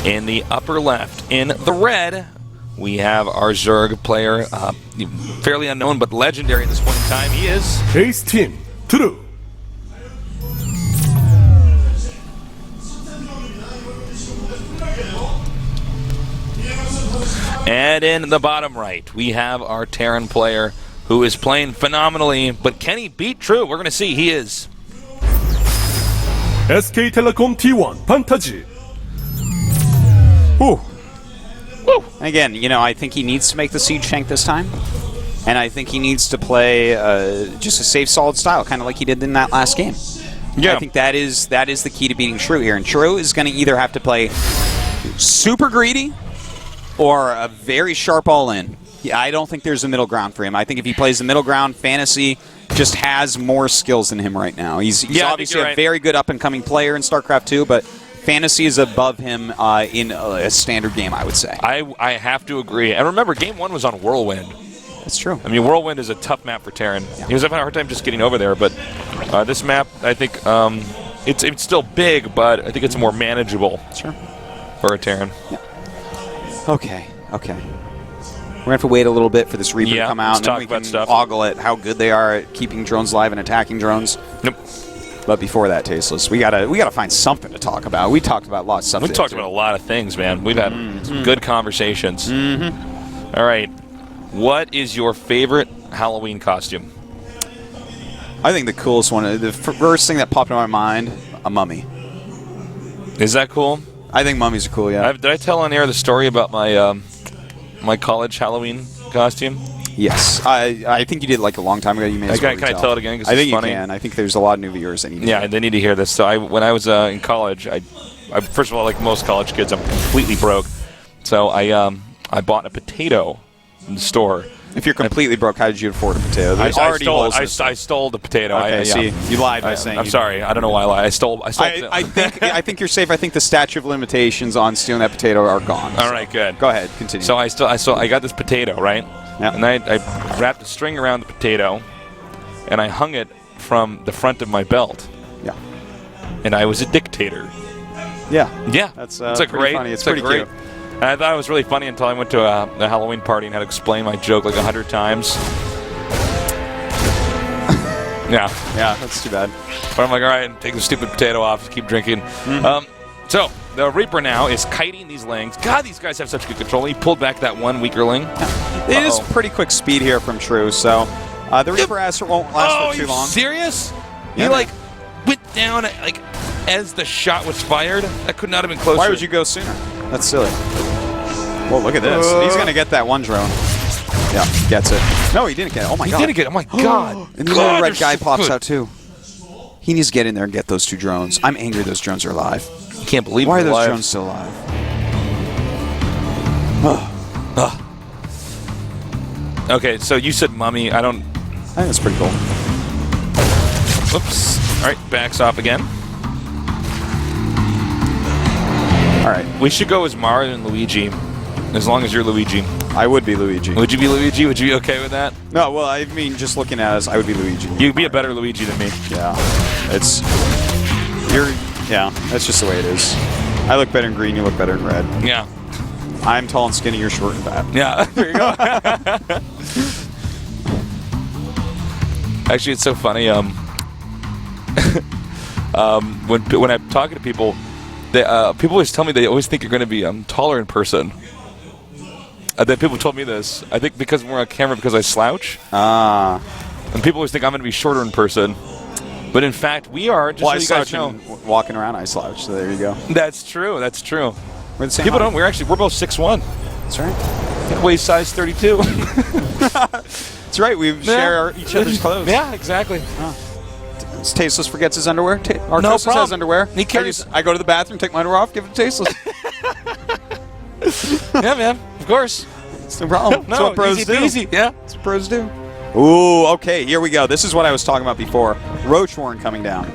In the upper left, in the red, we have our Zerg player, fairly unknown but legendary at this point in time. He is Ace Team, true. And in the bottom right, we have our Terran player who is playing phenomenally, but can he beat True? We're going to see. He is SK Telecom T1, Fantasy. Whew. Woo. Again, you know, I think he needs to make the siege tank this time. And I think he needs to play just a safe, solid style, kind of like he did in that last game. Yeah. I think that is the key to beating Shrew here. And Shrew is going to either have to play super greedy or a very sharp all-in. Yeah, I don't think there's a middle ground for him. I think if he plays the middle ground, Fantasy just has more skills than him right now. He's obviously a very good up-and-coming player in StarCraft 2, but Fantasy is above him in a standard game, I would say. I have to agree. And remember, Game 1 was on Whirlwind. That's true. I mean, Whirlwind is a tough map for Terran. Yeah. He was having a hard time just getting over there, but this map, I think, it's still big, but I think it's more manageable for a Terran. Yeah. Okay. We're going to have to wait a little bit for this Reaper to come out, and then we can ogle at how good they are at keeping drones alive and attacking drones. Nope. But before that, Tasteless, we gotta find something to talk about. We talked about lots of stuff. We've talked about a lot of things, man. We've had some good conversations. All right. What is your favorite Halloween costume? I think the coolest one, the first thing that popped in my mind, a mummy. Is that cool? I think mummies are cool, yeah. Did I tell on air the story about my my college Halloween costume? Yes. I think you did like a long time ago. You may can I tell it again? I think you can. I think there's a lot of new viewers that need to hear. They need to hear this. So when I was in college, I first of all, like most college kids, I'm completely broke. So I bought a potato in the store. If you're completely broke, how did you afford a potato? I stole the potato. Okay, see, you lied by saying. I'm sorry. I don't know why I lied. I stole. I think you're safe. I think the statute of limitations on stealing that potato are gone. All right, good. Go ahead, continue. So I got this potato, right? Yeah. And I wrapped a string around the potato, and I hung it from the front of my belt. Yeah. And I was a dictator. Yeah. Yeah. That's great. funny. It's pretty cute. And I thought it was really funny until I went to a Halloween party and had to explain my joke like 100 times. Yeah. Yeah, that's too bad. But I'm like, all right, take the stupid potato off, keep drinking. So the Reaper now is kiting these lings. God, these guys have such good control. He pulled back that one weakerling. It is pretty quick speed here from True, so the Reaper won't last for too long. Are you serious? Yeah, he like went down like as the shot was fired. That could not have been closer. Why would you go sooner? That's silly. Well, look at this. He's going to get that one drone. Yeah, gets it. No, he didn't get it. Oh, my God. He didn't get it. Oh, my God. And the little red guy pops out, too. He needs to get in there and get those two drones. I'm angry those drones are alive. I can't believe Why are those drones still alive? Okay, so you said mummy. I think that's pretty cool. Oops. All right, backs off again. All right. We should go as Mario and Luigi, as long as you're Luigi. I would be Luigi. Would you be Luigi? Would you be okay with that? No, well, I mean, just looking at us, I would be Luigi. You'd be a better Luigi than me. Yeah. Yeah, that's just the way it is. I look better in green, you look better in red. Yeah. I'm tall and skinny, you're short and fat. Yeah, there you go. Actually, it's so funny. When I'm talking to people, people always tell me they always think you're going to be taller in person. Then people told me this. I think because we're on camera because I slouch. And people always think I'm going to be shorter in person. But in fact, we are. Just so you guys know. Walking around, I slouch. So there you go. That's true. That's true. We're the same. People don't. We're both 6'1". That's right. Weight size 32. That's right. We share each other's clothes. Yeah, exactly. Tasteless forgets his underwear. No problem. Has underwear. He carries. I go to the bathroom, take my underwear off, give it to Tasteless. Yeah, man. Of course. It's no problem. No, that's what pros do. Easy. Yeah. That's what pros do. Ooh, okay. Here we go. This is what I was talking about before. Roach Warren coming down.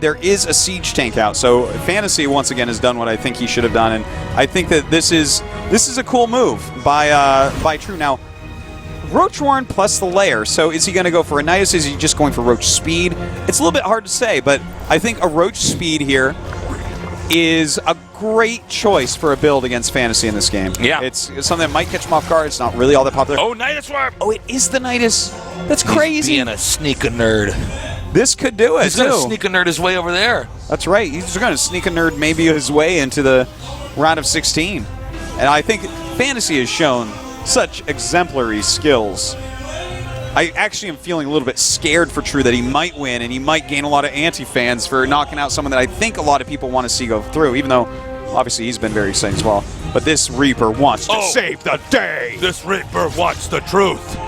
There is a siege tank out, so Fantasy once again has done what I think he should have done, and I think that this is a cool move by True. Now, Roach Warren plus the layer. So is he going to go for a Nidus? Is he just going for Roach speed? It's a little bit hard to say, but I think a Roach speed here is a great choice for a build against Fantasy in this game. Yeah. It's something that might catch him off guard. It's not really all that popular. Oh, Nidus Swarm! Oh, it is the Nidus. That's crazy. He's being a sneak a nerd. This could do it, He's going to sneak a nerd his way over there. That's right. He's going to sneak a nerd maybe his way into the round of 16. And I think Fantasy has shown such exemplary skills. I actually am feeling a little bit scared for True that he might win and he might gain a lot of anti-fans for knocking out someone that I think a lot of people want to see go through, even though obviously he's been very exciting as well. But this Reaper wants to save the day. This Reaper wants the truth.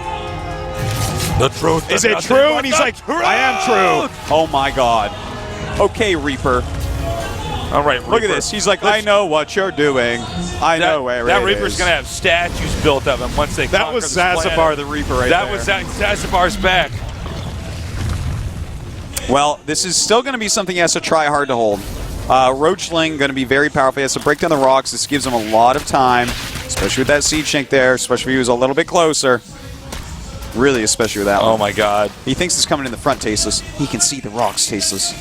The truth Is it true? And he's like, I am true. Oh my God. Okay, Reaper. All right, Reaper. Look at this. He's like, I know what you're doing. I know where that it Reaper's is. going to have statues built of him once they That conquer was this planet. Zazabar the Reaper right That there. was Zazabar's back. Well, this is still going to be something he has to try hard to hold. Roachling going to be very powerful. He has to break down the rocks. This gives him a lot of time, especially with that Siege Shank there, especially if he was a little bit closer. Really, especially with that one. Oh, my God. He thinks it's coming in the front, Tasteless. He can see the rocks, Tasteless.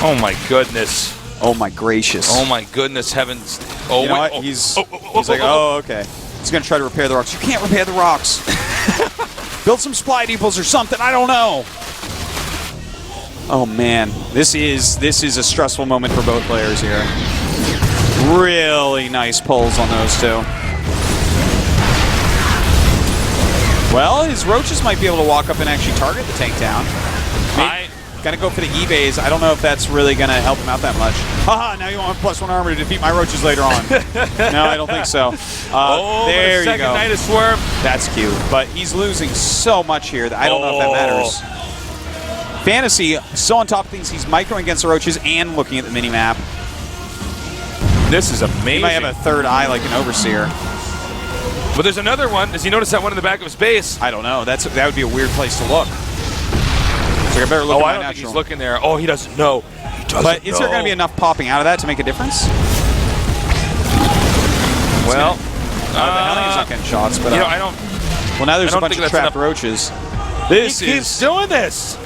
Oh, my goodness. Oh, my gracious. Oh, my goodness heavens. Oh, You know wait. what? Oh, He's oh, like, oh, okay. He's going to try to repair the rocks. You can't repair the rocks. Build some supply depots or something. I don't know. Oh, man. This is a stressful moment for both players here. Really nice pulls on those two. Well, his Roaches might be able to walk up and actually target the tank down. Gonna go for the E-Bays. I don't know if that's really gonna help him out that much. Haha, now you want +1 armor to defeat my Roaches later on. No, I don't think so. There you second go. Nidus Swarm. That's cute. But he's losing so much here that I don't know if that matters. Fantasy, so on top of things, he's microing against the Roaches and looking at the mini-map. This is amazing. He might have a third eye like an Overseer. But there's another one. Does he notice that one in the back of his base? I don't know. That would be a weird place to look. So I better look at I my don't think natural. he's looking there. Oh, he doesn't know. He doesn't But is there going to be know. enough popping out of that to make a difference? Well, the hell he's not getting shots, but I don't. well, now there's I a don't bunch think of that's trapped enough. Roaches. He keeps doing this.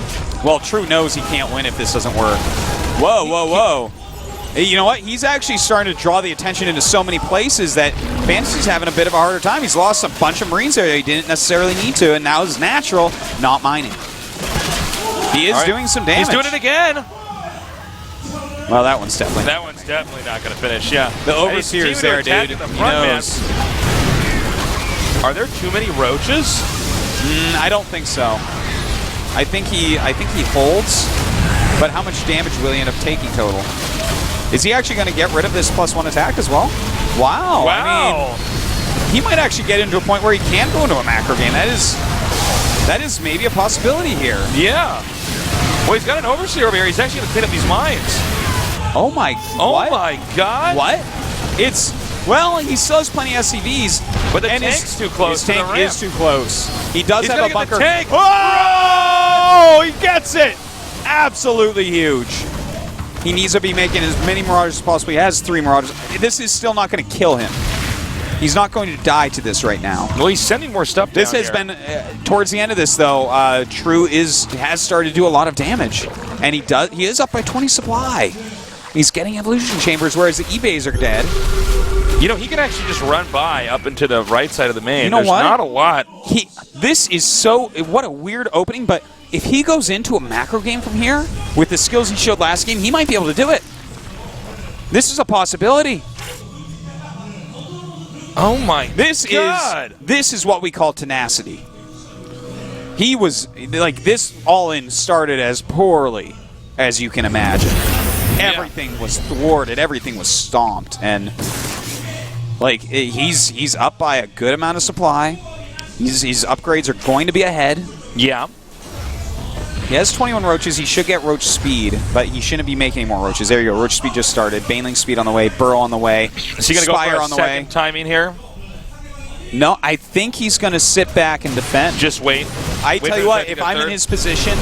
Well, True knows he can't win if this doesn't work. Whoa, whoa, whoa. Hey, you know what? He's actually starting to draw the attention into so many places that Fantasy's having a bit of a harder time. He's lost a bunch of Marines there that he didn't necessarily need to, and now his natural not mining. He is doing some damage. He's doing it again. Well, that one's definitely. That one's definitely not going to finish. Yeah. The Overseer's there, dude. He knows. Are there too many Roaches? I don't think so. I think he holds, but how much damage will he end up taking total? Is he actually going to get rid of this +1 attack as well? Wow. Wow. I mean, he might actually get into a point where he can go into a macro game. That is maybe a possibility here. Yeah. Well, he's got an Overseer over here. He's actually going to clean up these mines. Oh my. Oh what? my God. What? Well, he still has plenty of SCVs. But the and tank's too close His to the tank ramp. is too close. He does He's have gonna a get bunker. the tank. Oh, he gets it. Absolutely huge. He needs to be making as many Marauders as possible. He has 3 Marauders. This is still not going to kill him. He's not going to die to this right now. Well, he's sending more stuff down This has here. been towards the end of this though. True has started to do a lot of damage, and he is up by 20 supply. He's getting evolution chambers, whereas the eBays are dead. You know, he can actually just run by up into the right side of the main. You know There's what? not a lot. This is so. What a weird opening, but if he goes into a macro game from here with the skills he showed last game, he might be able to do it. This is a possibility. Oh my God. This is what we call tenacity. He was like this all in started as poorly as you can imagine. Everything was thwarted, everything was stomped, and like he's up by a good amount of supply. His upgrades are going to be ahead. Yeah. He has 21 Roaches. He should get Roach Speed, but he shouldn't be making any more Roaches. There you go. Roach Speed just started. Baneling Speed on the way. Burrow on the way. Is he going to go Spire for a on the second way. timing here? No, I think he's going to sit back and defend. Just wait. I Wait tell for you the what, second if and I'm in third. his position,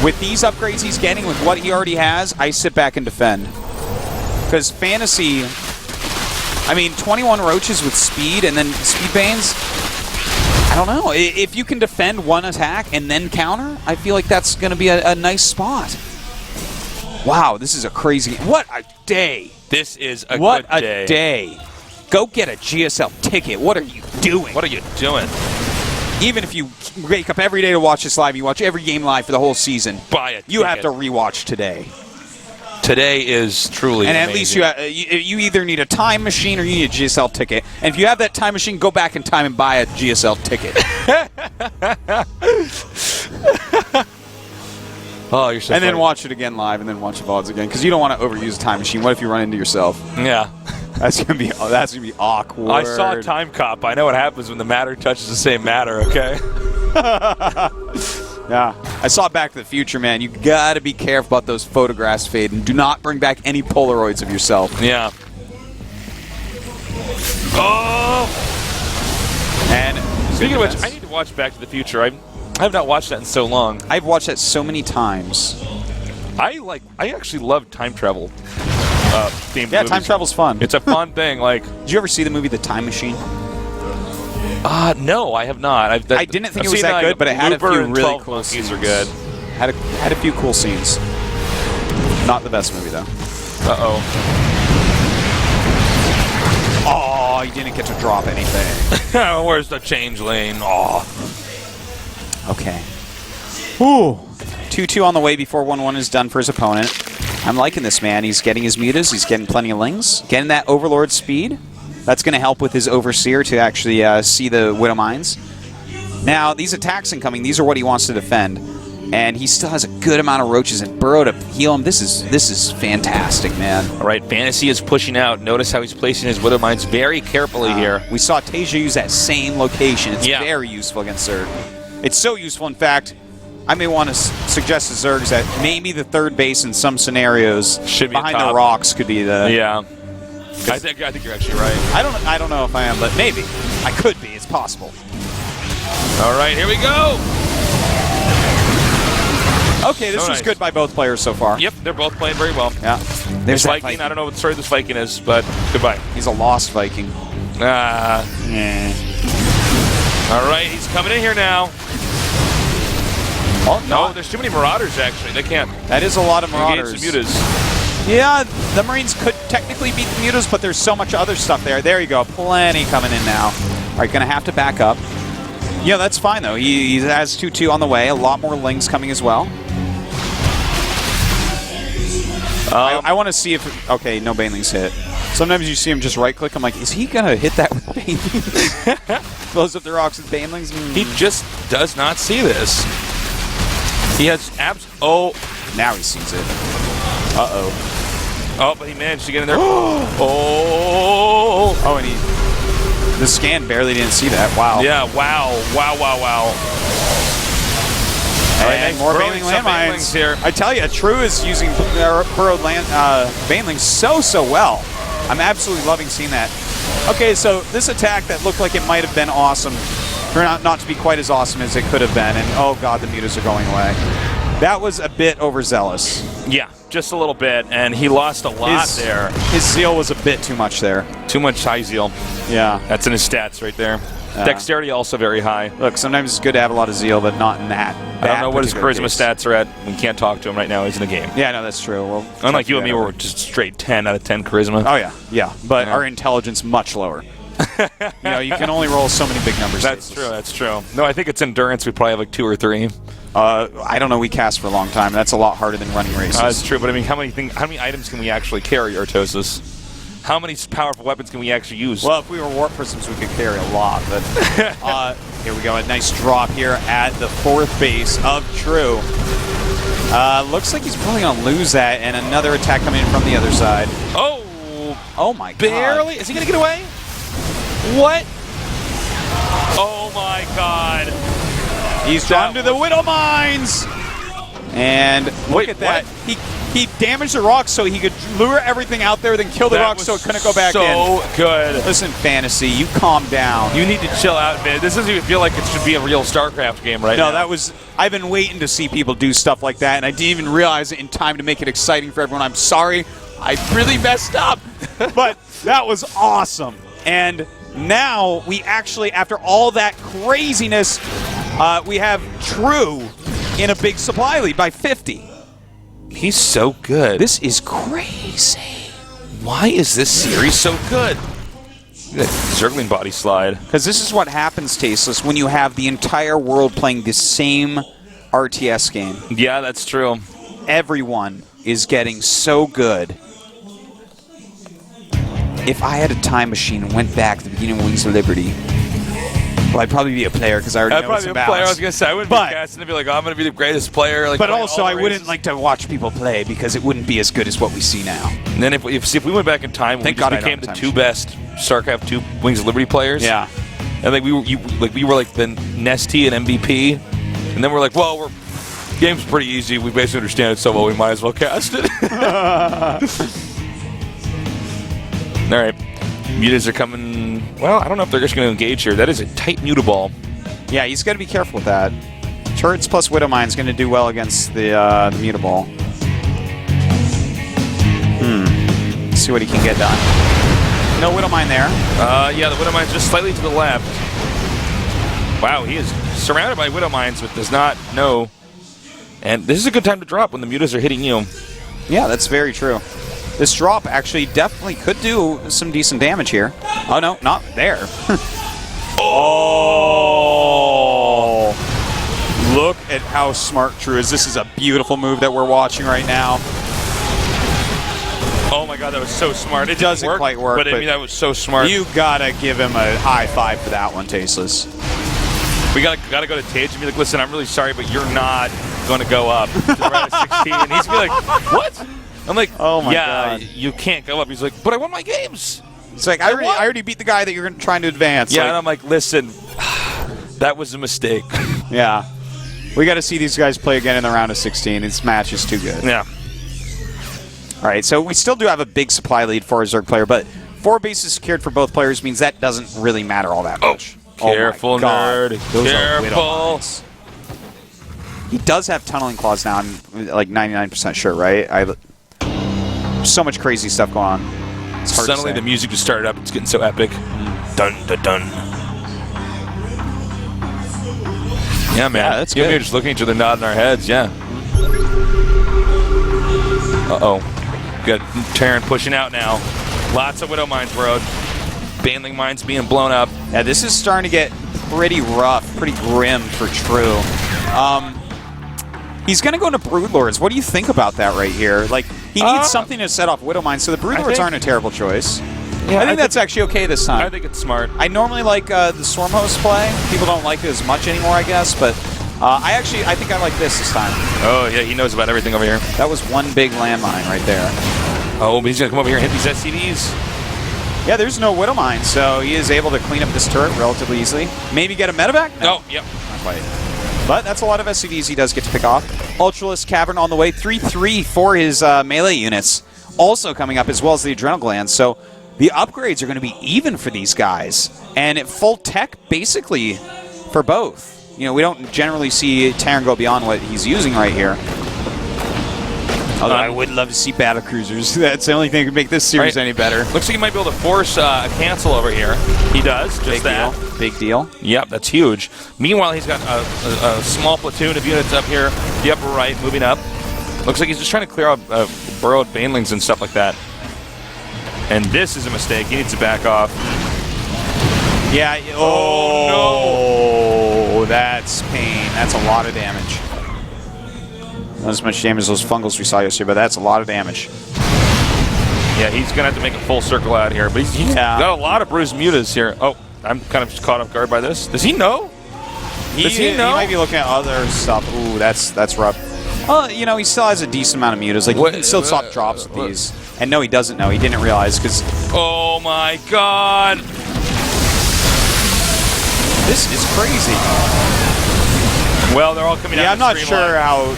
with these upgrades he's getting, with what he already has, I sit back and defend. Because Fantasy, I mean, 21 Roaches with Speed and then Speed Banes, I don't know. If you can defend one attack and then counter, I feel like that's going to be a nice spot. Wow, this is a crazy... What a day. This is a what good a day. Go get a GSL ticket. What are you doing? What are you doing? Even if you wake up every day to watch this live, you watch every game live for the whole season, buy it. You have to rewatch today. Today is truly and amazing. At least you either need a time machine or you need a GSL ticket. And if you have that time machine, go back in time and buy a GSL ticket. Oh, you're so And funny. then watch it again live, and then watch the VODs again, because you don't want to overuse a time machine. What if you run into yourself? Yeah. That's gonna be awkward. I saw Time Cop. I know what happens when the matter touches the same matter, okay? Yeah. I saw Back to the Future, man. You gotta be careful about those photographs fading. Do not bring back any Polaroids of yourself. Yeah. Oh! And speaking of which, I need to watch Back to the Future. I have not watched that in so long. I've watched that so many times. I actually love time travel themed Yeah, movies. time travel's fun. It's a fun thing. Like, did you ever see the movie The Time Machine? No, I have not. I didn't think it was that good, but it had a few really cool scenes. Are good. Had a few cool scenes. Not the best movie though. Uh-oh. Oh, you didn't get to drop anything. Where's the change lane? Oh. Okay. Ooh. 2-2 on the way before 1-1 is done for his opponent. I'm liking this, man. He's getting his mutas. He's getting plenty of lings. Getting that Overlord speed. That's going to help with his Overseer to actually see the Widow Mines. Now, these attacks incoming, these are what he wants to defend. And he still has a good amount of roaches and burrow to heal him. This is fantastic, man. All right, Fantasy is pushing out. Notice how he's placing his Widow Mines very carefully here. We saw Tasia use that same location. It's very useful against Zerg. It's so useful, in fact, I may want to suggest to Zergs that maybe the third base in some scenarios should be behind the rocks could be the... Yeah. I think you're actually right. I don't know if I am, but maybe. I could be. It's possible. All right, here we go. Okay, this was good by both players so far. Yep, they're both playing very well. Yeah. There's Viking. I don't know what story this Viking is, but goodbye. He's a lost Viking. Yeah. All right, he's coming in here now. Oh, no, there's too many Marauders, actually. They can't. That is a lot of Marauders. Engage the mutas. Yeah, the Marines could technically beat the mutas, but there's so much other stuff there. There you go. Plenty coming in now. All right, going to have to back up. Yeah, that's fine, though. He has 2-2 on the way. A lot more lings coming as well. I want to see if... Okay, no Banelings hit. Sometimes you see him just right-click. I'm like, is he going to hit that with Banelings? Close up the rocks with Banelings? He just does not see this. He has abs... Oh. Now he sees it. Uh-oh. Oh, but he managed to get in there. Oh, and he... The scan barely didn't see that. Wow. Yeah, wow. Wow. And more Baneling landmines here. I tell you, True is using burrowed Banelings so well. I'm absolutely loving seeing that. Okay, so this attack that looked like it might have been awesome turned out not to be quite as awesome as it could have been. And oh god, the mutas are going away. That was a bit overzealous. Yeah, just a little bit, and he lost a lot there. His zeal was a bit too much there. Too much high zeal. Yeah. That's in his stats right there. Dexterity also very high. Look, sometimes it's good to have a lot of zeal, but not in that. I don't know what his charisma stats are at. We can't talk to him right now. He's in a game. Yeah, no, that's true. Well, unlike you and me, we're just straight 10 out of 10 charisma. Oh, yeah. But our intelligence much lower. You can only roll so many big numbers. That's true. No, I think it's endurance. We probably have like 2 or 3. I don't know. We cast for a long time. That's a lot harder than running races. That's true, but I mean, how many items can we actually carry, Artosis? How many powerful weapons can we actually use? Well, if we were Warp Prisms, we could carry a lot. But here we go. A nice drop here at the 4th base of True. Looks like he's probably going to lose that, and another attack coming in from the other side. Oh my god. Barely? Is he going to get away? What? Oh my god. He's drawn to the Widow Mines! And look at that. He damaged the rocks so he could lure everything out there, then kill the rocks so it couldn't go back in. So good. Listen, Fantasy, you calm down. You need to chill out, man. This doesn't even feel like it should be a real StarCraft game right now. No, I've been waiting to see people do stuff like that, and I didn't even realize it in time to make it exciting for everyone. I'm sorry. I really messed up. But that was awesome. And now we actually, after all that craziness, we have True in a big supply lead by 50. He's so good. This is crazy. Why is this series so good? That circling body slide. Because this is what happens, Tasteless, when you have the entire world playing the same RTS game. Yeah, that's true. Everyone is getting so good. If I had a time machine and went back to the beginning of Wings of Liberty, well, I'd probably be a player because I already know it's I'd probably be a player. I was going to say, I wouldn't be casting to be like, oh, I'm going to be the greatest player. Like, but also, I wouldn't like to watch people play because it wouldn't be as good as what we see now. And then if we went back in time, we just became the two best StarCraft 2 Wings of Liberty players. Yeah. And like we were like the Nesty and MVP. And then we're like, well, game's pretty easy. We basically understand it so well, we might as well cast it. All right. Mutas are coming. Well, I don't know if they're just going to engage here. That is a tight mutable. Yeah, he's got to be careful with that. Turrets plus Widowmine is going to do well against the mutable. Let's see what he can get done. No Widowmine there. Yeah, the Widowmine's just slightly to the left. Wow, he is surrounded by Widowmines, but does not know. And this is a good time to drop when the Mutas are hitting you. Yeah, that's very true. This drop actually definitely could do some decent damage here. Oh, no, not there. Oh! Look at how smart True is. This is a beautiful move that we're watching right now. Oh my god, that was so smart. It doesn't quite work, but I mean, that was so smart. You gotta give him a high five for that one, Tasteless. We gotta go to Tage and be like, listen, I'm really sorry, but you're not going to go up to the right of 16. And he's gonna be like, what? I'm like, oh my God. God. You can't go up. He's like, but I won my games. It's like, I already beat the guy that you're trying to advance. Yeah, like, and I'm like, listen, that was a mistake. Yeah. We got to see these guys play again in the round of 16. This match is too good. Yeah. All right, so we still do have a big supply lead for a Zerg player, but 4 bases secured for both players means that doesn't really matter all that much. Careful, nerd. Those Careful. He does have tunneling claws now. I'm like 99% sure, right? So much crazy stuff going on. It's hard Suddenly to say. the music just started up. It's getting so epic. Dun, dun, dun. Yeah, man. Yeah, that's you and me good. are just looking at each other, nodding our heads. Yeah. Uh-oh. Got Terran pushing out now. Lots of Widow Mines, bro. Baneling Mines being blown up. Yeah, this is starting to get pretty rough, pretty grim for True. He's going to go into Broodlords. What do you think about that right here? Like, he needs something to set off Widow Mines, so the Broodlords aren't a terrible choice. Yeah, I think that's actually okay this time. I think it's smart. I normally like the Stormhost play. People don't like it as much anymore, I guess, but I think I like this time. Oh, yeah, he knows about everything over here. That was one big landmine right there. Oh, but he's going to come over here and hit these SCVs. Yeah, there's no Widow Mine, so he is able to clean up this turret relatively easily. Maybe get a medevac? No, yep. Not quite. But that's a lot of SCVs he does get to pick off. Ultralisk Cavern on the way. 3-3 for his melee units. Also coming up, as well as the Adrenal Glands. So the upgrades are going to be even for these guys. And at full tech, basically, for both. You know, we don't generally see Terran go beyond what he's using right here. Although I would love to see battle cruisers. That's the only thing that could make this series any better. Looks like he might be able to force a cancel over here. He does. Just Big that. deal. Big deal. Yep, that's huge. Meanwhile, he's got a small platoon of units up here, the upper right, moving up. Looks like he's just trying to clear out burrowed banelings and stuff like that. And this is a mistake. He needs to back off. Yeah. Oh, no. That's pain. That's a lot of damage. Not as much damage as those fungals we saw yesterday, but that's a lot of damage. Yeah, he's going to have to make a full circle out here. But he's got a lot of bruised mutas here. Oh, I'm kind of just caught off guard by this. Does he know? Does he know? He might be looking at other stuff. Ooh, that's rough. Well, you know, he still has a decent amount of mutas. Like, he can still stop drops with these. And no, he doesn't know. He didn't realize because... Oh, my God. This is crazy. Well, they're all coming out. Yeah, I'm not sure how...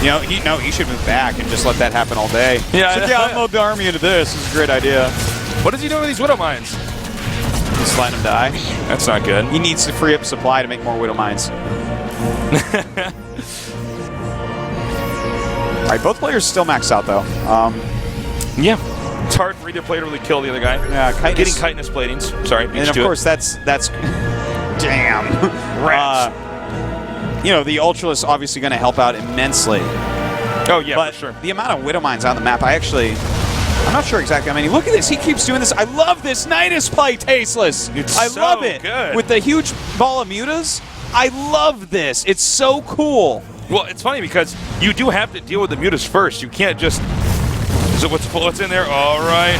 You know, he should move back and just let that happen all day. Yeah, unload the army into this. This is a great idea. What does he do with these Widow Mines? Just let him die. That's not good. He needs to free up supply to make more Widow Mines. All right, both players still maxed out, though. Yeah. It's hard for either player to really kill the other guy. Yeah, getting chitinous platings. Sorry, and of course, that's damn. Rats. You know, the Ultralisk obviously going to help out immensely. Oh, yeah, but for sure. the amount of Widow Mines on the map, I'm not sure exactly how many. Look at this. He keeps doing this. I love this Nidus play, Tasteless. I so love it. good. With the huge ball of mutas, I love this. It's so cool. Well, it's funny because you do have to deal with the mutas first. You can't just... So what's in there? All right.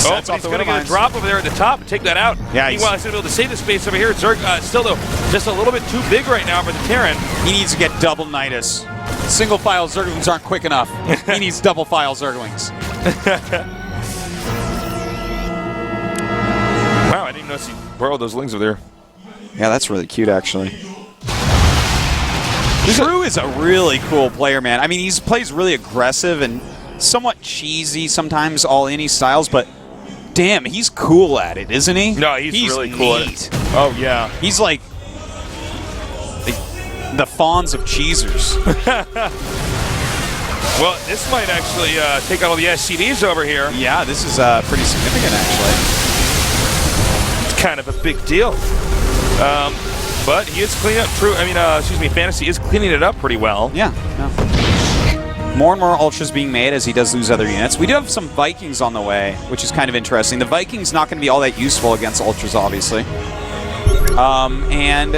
Oh, he's going to get a drop over there at the top and take that out. Yeah, meanwhile, he's going to be able to save the space over here. Zerg still, though, just a little bit too big right now for the Terran. He needs to get double Nidus. Single file Zerglings aren't quick enough. He needs double file Zerglings. Wow, I didn't even notice he borrowed those lings over there. Yeah, that's really cute, actually. True is a really cool player, man. I mean, he plays really aggressive and somewhat cheesy sometimes, all any styles, but damn, he's cool at it, isn't he? No, he's really cool at it. Oh, yeah. He's like the Fawns of cheesers. Well, this might actually take out all the SCVs over here. Yeah, this is pretty significant, actually. It's kind of a big deal. But he is cleaning up Fantasy is cleaning it up pretty well. Yeah. More and more Ultras being made as he does lose other units. We do have some Vikings on the way, which is kind of interesting. The Vikings not going to be all that useful against Ultras, obviously. And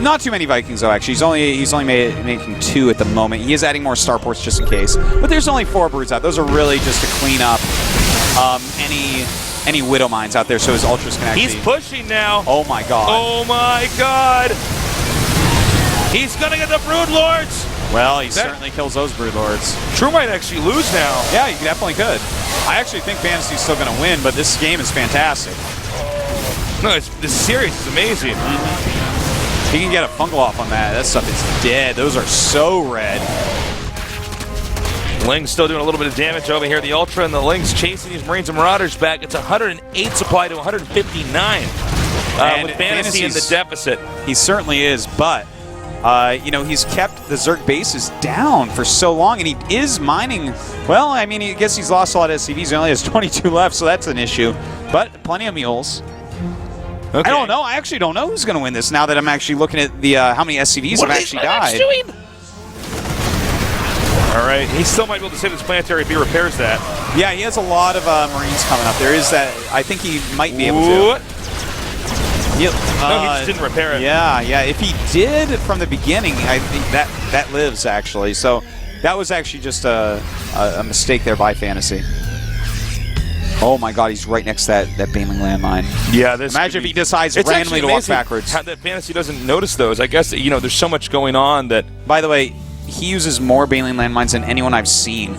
not too many Vikings, though, actually. He's only making 2 at the moment. He is adding more starports just in case. But there's only 4 broods out. Those are really just to clean up any Widow Mines out there so his Ultras can actually... He's pushing now. Oh, my God. Oh, my God. He's going to get the Brood Lords. Well, he certainly kills those Brood Lords. True might actually lose now. Yeah, he definitely could. I actually think Fantasy's still going to win, but this game is fantastic. No, this series is amazing. He can get a fungal off on that. That stuff is dead. Those are so red. Ling's still doing a little bit of damage over here. The Ultra and the Ling's chasing these Marines and Marauders back. It's 108 supply to 159 with Fantasy in the deficit. He certainly is, but he's kept the Zerg bases down for so long, and he is mining. Well, I mean, I guess he's lost a lot of SCVs. He only has 22 left, so that's an issue. But plenty of mules. Okay. I don't know. I actually don't know who's going to win this now that I'm actually looking at the how many SCVs have actually died. All right, he still might be able to save his planetary if he repairs that. Yeah, he has a lot of Marines coming up. There is that. I think he might be able to. What? No, he just didn't repair it. Yeah. If he did from the beginning, I think that lives, actually. So that was actually just a mistake there by Fantasy. Oh, my God, he's right next to that Baneling landmine. Yeah, imagine if he decides randomly to walk backwards. How that Fantasy doesn't notice those. I guess, there's so much going on that... By the way, he uses more Baneling landmines than anyone I've seen.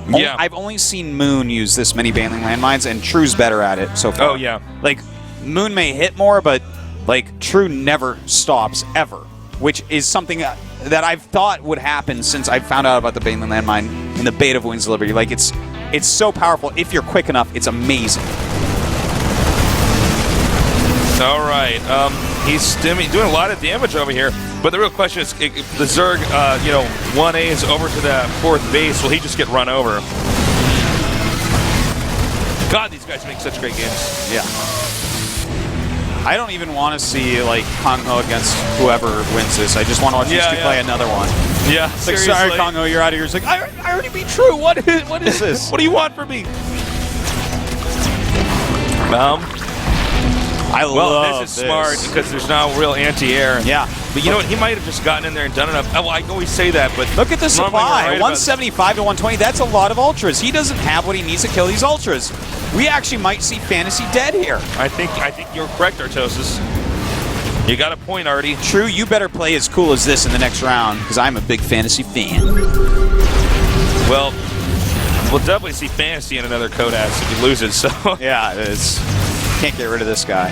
Yeah. I've only seen Moon use this many Baneling landmines, and True's better at it so far. Oh, yeah. Like, Moon may hit more, but, like, True never stops, ever. Which is something that I've thought would happen since I found out about the Baneling landmine in the beta of Wings of Liberty. Like, it's so powerful. If you're quick enough, it's amazing. All right. He's doing a lot of damage over here. But the real question is, if the Zerg, 1A's over to the 4th base, will he just get run over? God, these guys make such great games. Yeah. I don't even want to see, like, Kong Ho against whoever wins this. I just want to watch these two play another one. Yeah, it's like, sorry, Kong Ho, you're out of here. It's like, I already beat True. What is this? What do you want from me? This is smart because there's no real anti-air. Yeah. But you know what? He might have just gotten in there and done enough. Well, I always say that, but... Look at the supply. 175 to 120. That's a lot of Ultras. He doesn't have what he needs to kill these Ultras. We actually might see Fantasy dead here. I think you're correct, Artosis. You got a point, Artie. True, you better play as cool as this in the next round because I'm a big Fantasy fan. Well, we'll definitely see Fantasy in another Codas if he loses, so... Yeah, can't get rid of this guy.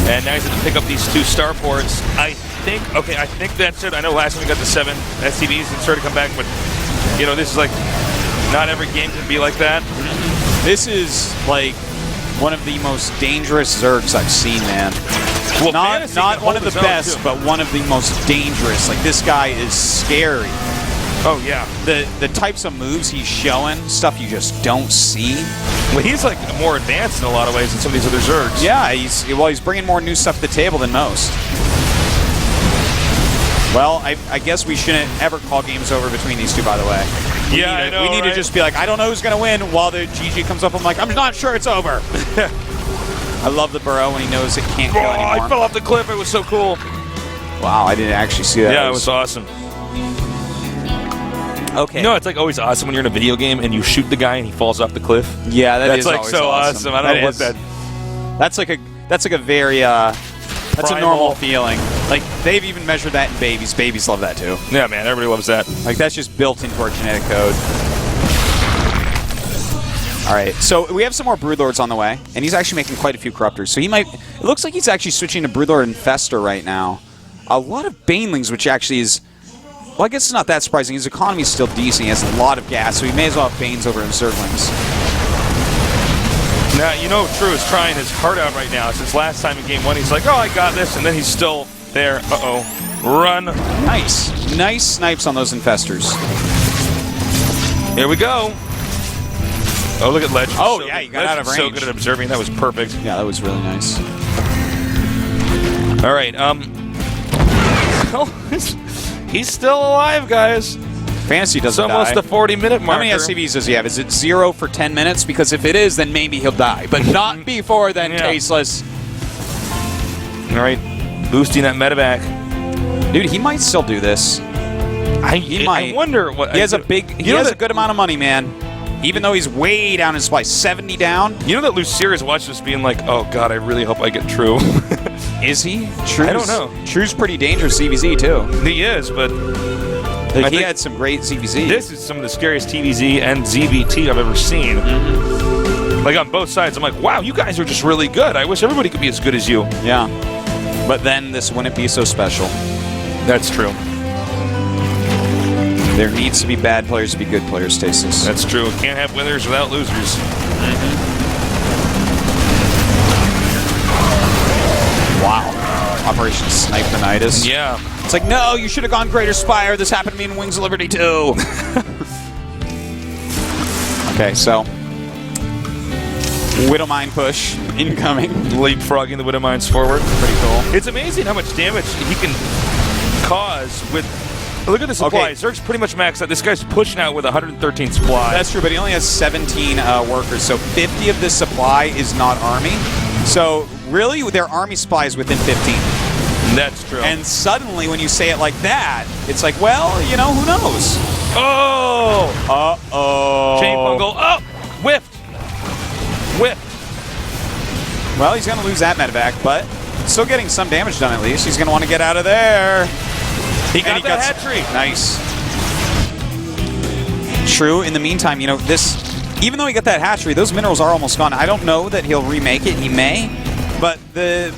And now he's going to pick up these 2 starports. I think that's it. I know last time we got the 7 SCVs and started to come back, but, this is like, not every game can be like that. This is, like, one of the most dangerous Zergs I've seen, man. Well, not one of the best, but one of the most dangerous. Like, this guy is scary. Oh, yeah. The types of moves he's showing, stuff you just don't see. Well, he's like more advanced in a lot of ways than some of these other Zergs. Yeah, he's bringing more new stuff to the table than most. Well, I guess we shouldn't ever call games over between these two, by the way. I know, we need to just be like, I don't know who's going to win, while the GG comes up. I'm like, I'm not sure it's over. I love the burrow when he knows it can't kill anymore. I fell off the cliff. It was so cool. Wow, I didn't actually see that. Yeah, it was awesome. Okay. You know, it's like always awesome when you're in a video game and you shoot the guy and he falls off the cliff. Yeah, that's like always so awesome. I don't know what that. That's like a very that's a normal feeling. Like they've even measured that in babies. Babies love that too. Yeah, man, everybody loves that. Like that's just built into our genetic code. All right, so we have some more Broodlords on the way, and he's actually making quite a few Corruptors. So he might. It looks like he's actually switching to Broodlord Infestor right now. A lot of Banelings, which actually is. Well, I guess it's not that surprising. His economy is still decent. He has a lot of gas, so he may as well have Banes over Zerglings. Now, you know True is trying his heart out right now. Since last time in Game 1, he's like, oh, I got this, and then he's still there. Uh-oh. Run. Nice. Nice snipes on those Infestors. Here we go. Oh, look at Legend. Oh, so yeah, good. you got out of range. So good at observing. That was perfect. Yeah, that was really nice. All right, he's still alive, guys. Fantasy doesn't It's almost die. the 40-minute marker. How many SCVs does he have? Is it 0 for 10 minutes? Because if it is, then maybe he'll die. But not before then, Tasteless. All right, boosting that medevac. Dude, he might still do this. He might. I wonder what... He has a big... He has a good amount of money, man. Even though he's way down in supply. 70 down. You know that Lucier's watched this being like, oh, God, I really hope I get True. Is he? True's, I don't know. True's pretty dangerous CVZ, too. He is, but... He had some great CVZ. This is some of the scariest TVZ and ZVT I've ever seen. Like, on both sides, I'm like, wow, you guys are just really good. I wish everybody could be as good as you. Yeah. But then this wouldn't be so special. That's true. There needs to be bad players to be good players, Tasteless. That's true. Can't have winners without losers. Wow. Operation Sniper-nitis. Yeah. It's like, no, you should have gone Greater Spire. This happened to me in Wings of Liberty, too. Okay, so... Widowmine push incoming. Leapfrogging the Widowmines forward. Pretty cool. It's amazing how much damage he can cause with... Look at the supply. Okay. Zerg's pretty much maxed out. This guy's pushing out with 113 supply. That's true, but he only has 17 workers, so 50 of this supply is not army. So really, their army supply is within 15. That's true. And suddenly, when you say it like that, it's like, well, you know, who knows? Oh! Uh-oh. Chain fungal. Oh! Whiffed. Whiffed. Well, he's going to lose that medevac, but still getting some damage done at least. He's going to want to get out of there. He got the hatchery. Nice. True. In the meantime, you know, this... Even though he got that hatchery, those minerals are almost gone. I don't know that he'll remake it. He may. But the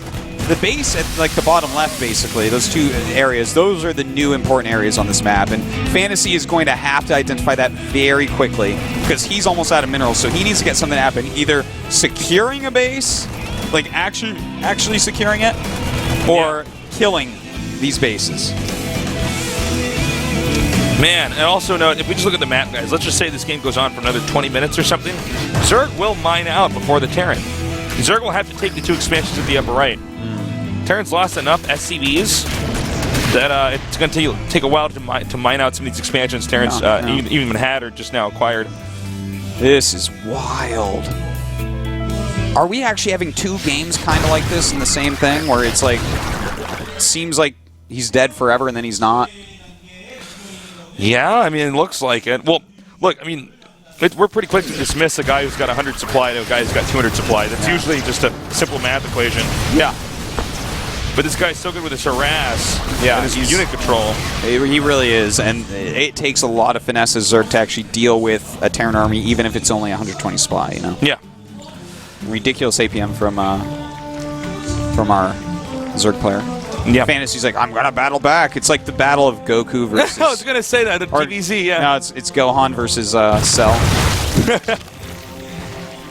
base at, like, the bottom left, basically, those two areas, those are the new important areas on this map. And Fantasy is going to have to identify that very quickly because he's almost out of minerals. So he needs to get something to happen. Either securing a base, like actually securing it, or killing these bases. Man, and also note, if we just look at the map, guys, let's just say this game goes on for another 20 minutes or something. Zerg will mine out before the Terran. Zerg will have to take the 2 expansions at the upper right. Terran's lost enough SCVs that it's going to take a while to mine out some of these expansions Terran's even had or just now acquired. This is wild. Are we actually having 2 games kind of like this in the same thing, where it's like, it seems like he's dead forever and then he's not? Yeah, I mean, it looks like it. Well, look, I mean, we're pretty quick to dismiss a guy who's got 100 supply to a guy who's got 200 supply. That's usually just a simple math equation. Yeah. But this guy's so good with his harass and his unit control. He really is, and it takes a lot of finesse as Zerg to actually deal with a Terran army, even if it's only 120 supply, you know? Yeah. Ridiculous APM from our Zerg player. Yeah. Fantasy's like, I'm going to battle back. It's like the battle of Goku versus... I was going to say that, the TVZ, yeah. No, it's Gohan versus Cell.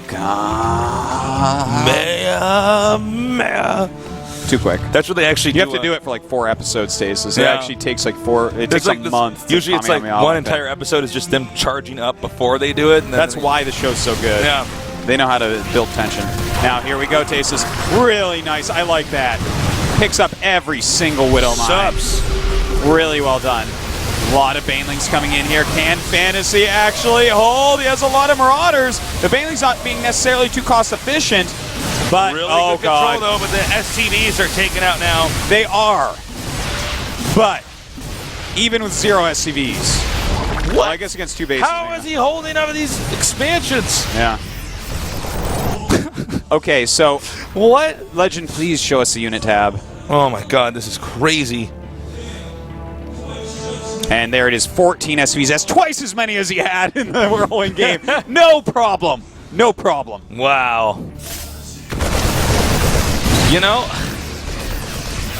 God. Too quick. That's what they actually do. You have to do it for like 4 episodes, Stasis. It actually takes like 4... It takes like a month. Usually it's like one entire episode is just them charging up before they do it. And that's why the show's so good. Yeah. They know how to build tension. Now, here we go, Tasis. Really nice. I like that. Picks up every single Widow mine. Subs. Really well done. A lot of Banelings coming in here. Can Fantasy actually hold? He has a lot of Marauders. The Banelings not being necessarily too cost efficient, but Really oh good god, control though, but the SCVs are taken out now. they are. But even with 0 SCVs, What? well, I guess against 2 bases. How is he holding out of these expansions? Yeah. Okay, so What? Legend, please show us the unit tab. Oh my god, this is crazy. And there it is, 14 SCVs. That's twice as many as he had in the whirlwind game. No problem. No problem. Wow. You know,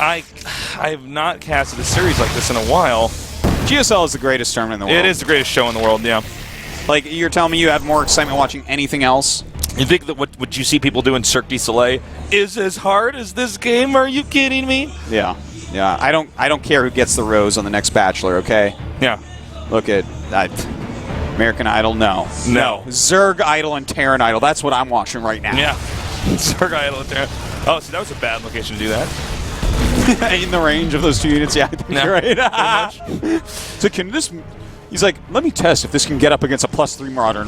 I have not casted a series like this in a while. GSL is the greatest tournament in the world. It is the greatest show in the world, yeah. Like, you're telling me you had more excitement watching anything else? You think that what you see people do in Cirque du Soleil is as hard as this game? Are you kidding me? Yeah. Yeah. I don't care who gets the rose on the next Bachelor, okay? Yeah. Look at that. American Idol, no. No. Zerg Idol and Terran Idol. That's what I'm watching right now. Yeah. Cirque Idol there. Oh, see, that was a bad location to do that. In the range of those 2 units, yeah, I think Yeah, you're right. pretty much. So can this... He's like, let me test if this can get up against a +3 Marauder. All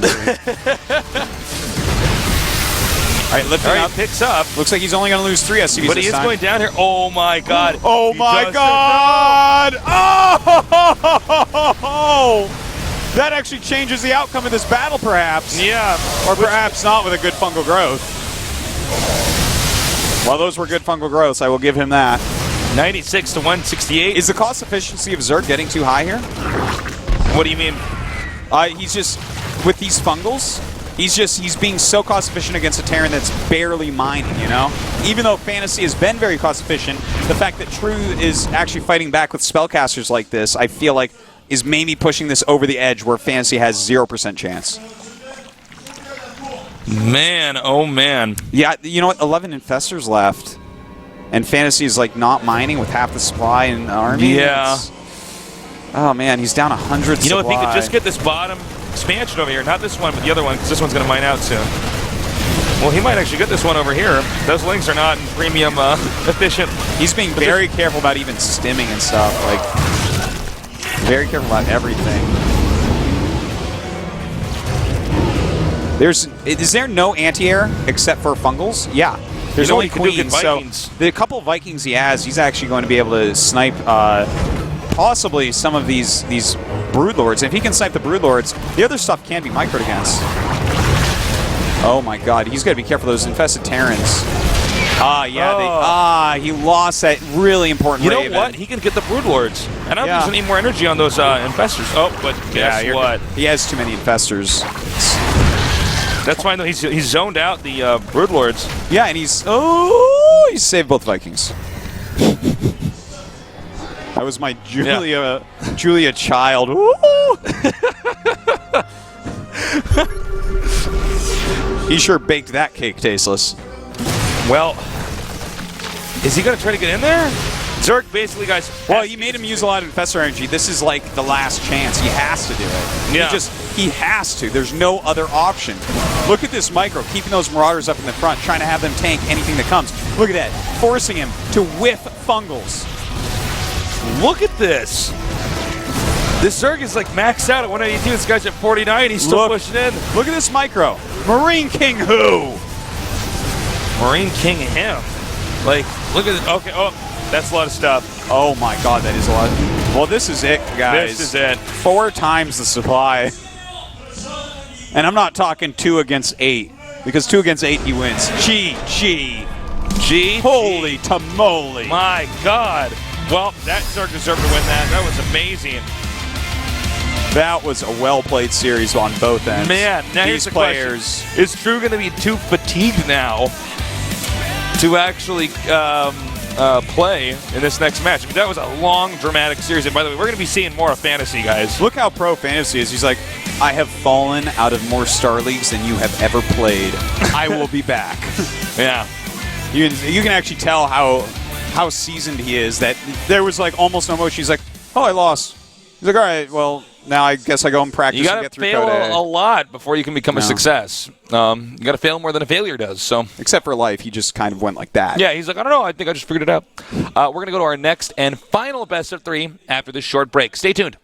right, lifting up. Picks up. Looks like he's only going to lose 3 SCVs But he is going down here. Oh my god. Oh He my does god! Oh! That actually changes the outcome of this battle, perhaps. it. Yeah. Or perhaps not with a good fungal growth. Well, those were good fungal growths. I will give him that. 96 to 168. Is the cost efficiency of Zerg getting too high here? What do you mean? He's just, with these fungals, he's being so cost efficient against a Terran that's barely mining, you know? Even though Fantasy has been very cost efficient, the fact that True is actually fighting back with spellcasters like this, I feel like is maybe pushing this over the edge where Fantasy has 0% chance. Man, oh man. Yeah, you know what? 11 Infestors left. And Fantasy is like not mining with half the supply in the army. Yeah. Oh man, he's down 100 You know, if he supply. could just get this bottom expansion over here, not this one, but the other one, because this one's going to mine out soon. Well, he might actually get this one over here. Those links are not in premium efficient. He's being very careful about even stimming and stuff. Like, very careful about everything. Is there no anti-air except for fungals? Yeah. There's You know only he can do queens. good So Vikings. the couple of Vikings he has, he's actually going to be able to snipe possibly some of these Broodlords. If he can snipe the Broodlords, the other stuff can be microed against. Oh my god, he's got to be careful of those infested Terrans. He lost that really important You know Raven. what? He can get the Broodlords. And I'm Yeah. losing any more energy on those infestors. Oh, but guess what? He has too many Infestors. That's fine, though. He's zoned out the Broodlords. Yeah, and he's saved both Vikings. That was my Julia Child. He sure baked that cake tasteless. Well, is he going to try to get in there? Zerg basically, guys. Well, you made him use a lot of Infestor energy. This is like the last chance. He has to do it. Yeah. He has to. There's no other option. Look at this micro, keeping those Marauders up in the front, trying to have them tank anything that comes. Look at that, forcing him to whiff fungals. Look at this. This Zerg is like maxed out at 182. This guy's at 49. He's still pushing in. Look at this micro. Marine King who? Marine King him. Like, look at it. Okay, oh, that's a lot of stuff. Oh my god, that is a lot. Well, this is it, guys. This is it. 4 times the supply. And I'm not talking 2 against 8, because 2 against 8 he wins. GG. Holy tamale. My god. Well, that Zerg deserved to win that. That was amazing. That was a well-played series on both ends. Man, now here's the players. question. Is True going to be too fatigued now to actually play in this next match? I mean, that was a long, dramatic series. And by the way, we're going to be seeing more of Fantasy, guys. Look how pro Fantasy is. He's like, I have fallen out of more Star Leagues than you have ever played. I will be back. Yeah. You can actually tell how seasoned he is, that there was like almost no motion. He's like, oh, I lost. He's like, all right, well, now I guess I go and practice You and got get to through fail Code A. a lot before you can become a No. success. You got to fail more than a failure does. So, Except for life, he just kind of went like that. yeah, he's like, I don't know. I think I just figured it out. We're going to go to our next and final best of 3 after this short break. Stay tuned.